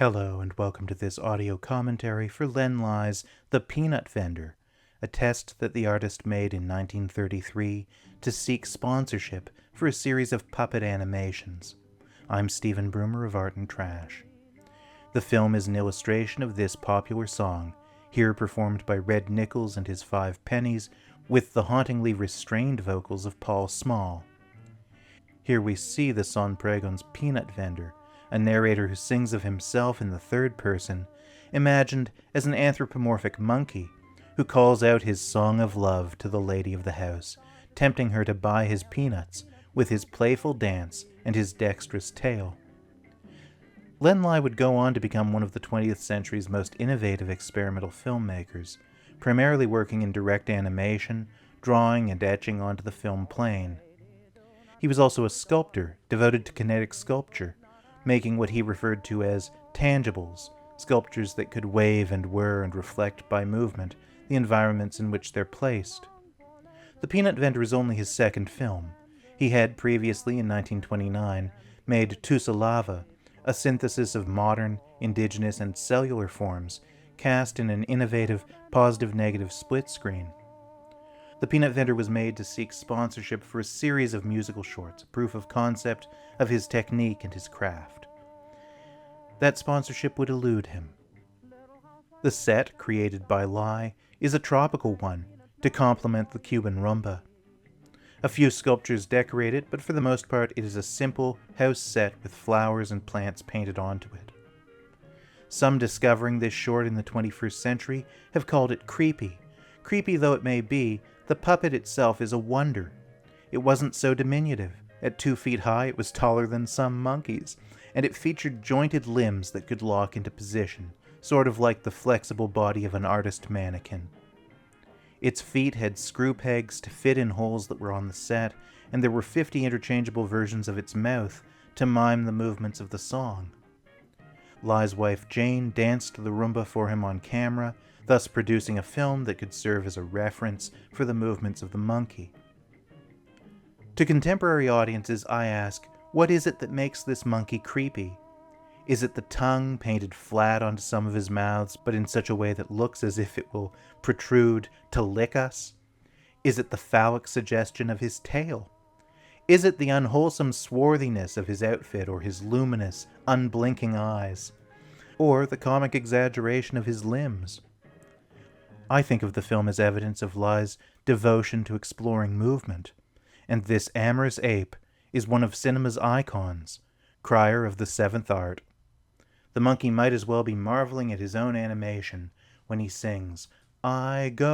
Hello and welcome to this audio commentary for Len Lye's The Peanut Vendor, a test that the artist made in 1933 to seek sponsorship for a series of puppet animations. I'm Stephen Broomer of Art and Trash. The film is an illustration of this popular song, here performed by Red Nichols and his Five Pennies, with the hauntingly restrained vocals of Paul Small. Here we see the son-pregon's peanut vendor, a narrator who sings of himself in the third person, imagined as an anthropomorphic monkey who calls out his song of love to the lady of the house, tempting her to buy his peanuts with his playful dance and his dextrous tail. Len Lye would go on to become one of the 20th century's most innovative experimental filmmakers, primarily working in direct animation, drawing and etching onto the film plane. He was also a sculptor devoted to kinetic sculpture, making what he referred to as tangibles, sculptures that could wave and whir and reflect by movement the environments in which they're placed. The Peanut Vendor is only his second film. He had previously, in 1929, made Tusa Lava, a synthesis of modern, indigenous, and cellular forms, cast in an innovative positive-negative split screen. The Peanut Vendor was made to seek sponsorship for a series of musical shorts, proof of concept of his technique and his craft. That sponsorship would elude him. The set, created by Lye, is a tropical one, to complement the Cuban rumba. A few sculptures decorate it, but for the most part it is a simple house set with flowers and plants painted onto it. Some discovering this short in the 21st century have called it creepy. Creepy though it may be, the puppet itself is a wonder. It wasn't so diminutive. At 2 feet high, it was taller than some monkeys, and it featured jointed limbs that could lock into position, sort of like the flexible body of an artist mannequin. Its feet had screw pegs to fit in holes that were on the set, and there were 50 interchangeable versions of its mouth to mime the movements of the song. Lye's wife Jane danced the rumba for him on camera, thus producing a film that could serve as a reference for the movements of the monkey. To contemporary audiences, I ask, what is it that makes this monkey creepy? Is it the tongue painted flat onto some of his mouths, but in such a way that looks as if it will protrude to lick us? Is it the phallic suggestion of his tail? Is it the unwholesome swarthiness of his outfit or his luminous, unblinking eyes? Or the comic exaggeration of his limbs? I think of the film as evidence of Lye's devotion to exploring movement, and this amorous ape is one of cinema's icons, crier of the seventh art. The monkey might as well be marveling at his own animation when he sings, "I go."